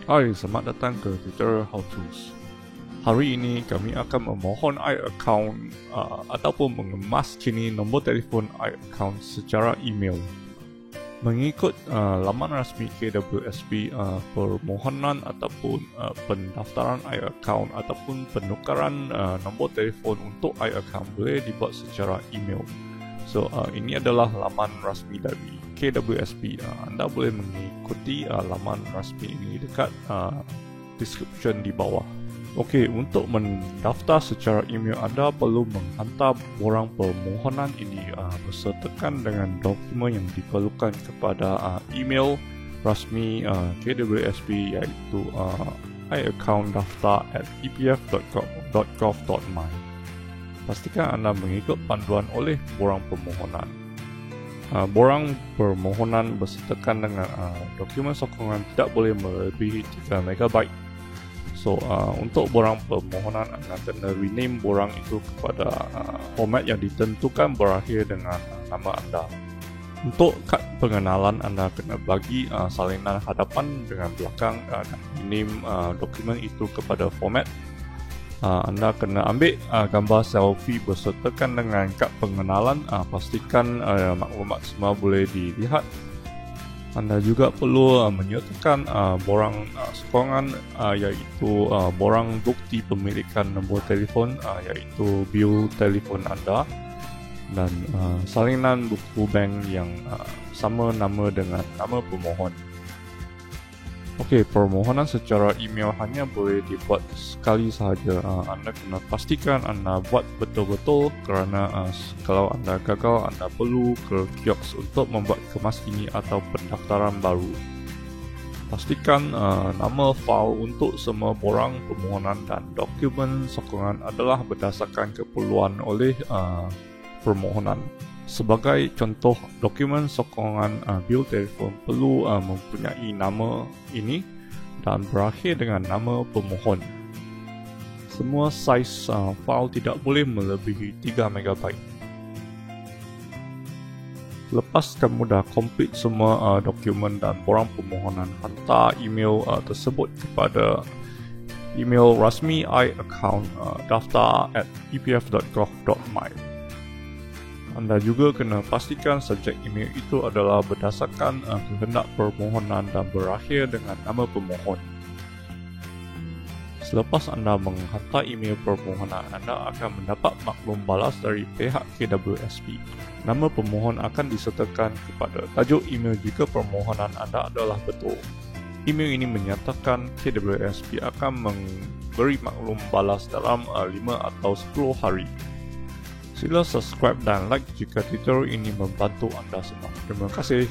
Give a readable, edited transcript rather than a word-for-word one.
Hai, selamat datang ke tutorial How To's. Hari ini kami akan memohon i-Akaun ataupun mengemaskini nombor telefon i-Akaun secara email. Mengikut laman rasmi KWSP, permohonan ataupun pendaftaran i-Akaun ataupun penukaran nombor telefon untuk i-Akaun boleh dibuat secara email. So, ini adalah laman rasmi dari KWSP. Anda boleh mengikuti laman rasmi ini dekat description di bawah. Okey, untuk mendaftar secara email, anda perlu menghantar borang permohonan ini bersertakan dengan dokumen yang diperlukan kepada email rasmi KWSP, iaitu i-Akaun daftar @epf.gov.my. Pastikan anda mengikut panduan oleh borang permohonan. Borang permohonan bersertakan dengan dokumen sokongan tidak boleh melebihi 3 MB. So, untuk borang permohonan, anda kena rename borang itu kepada format yang ditentukan berakhir dengan nama anda. Untuk kad pengenalan, anda kena bagi salinan hadapan dengan belakang dan rename dokumen itu kepada format. Anda kena ambil gambar selfie bersertakan dengan kad pengenalan. Pastikan maklumat semua boleh dilihat. Anda juga perlu menyertakan borang sokongan, iaitu borang bukti pemilikan nombor telefon, iaitu bil telefon anda, dan salinan buku bank yang sama nama dengan nama pemohon. Okey, permohonan secara email hanya boleh dibuat sekali sahaja. Anda kena pastikan anda buat betul-betul, kerana kalau anda gagal, anda perlu ke kiosk untuk membuat kemaskini atau pendaftaran baru. Pastikan nama fail untuk semua borang permohonan dan dokumen sokongan adalah berdasarkan keperluan oleh permohonan. Sebagai contoh, dokumen sokongan bil telefon perlu mempunyai nama ini dan berakhir dengan nama pemohon. Semua saiz fail tidak boleh melebihi 3 MB. Lepas kamu dah complete semua dokumen dan borang permohonan, hantar email tersebut kepada email rasmi i-Akaun daftar @epf.gov.my. Anda juga kena pastikan subjek email itu adalah berdasarkan kehendak permohonan dan berakhir dengan nama pemohon. Selepas anda menghantar email permohonan, anda akan mendapat maklum balas dari pihak KWSP. Nama pemohon akan disertakan kepada tajuk email jika permohonan anda adalah betul. Email ini menyatakan KWSP akan memberi maklum balas dalam 5 atau 10 hari. Sila subscribe dan like jika tutorial ini membantu anda semua. Terima kasih.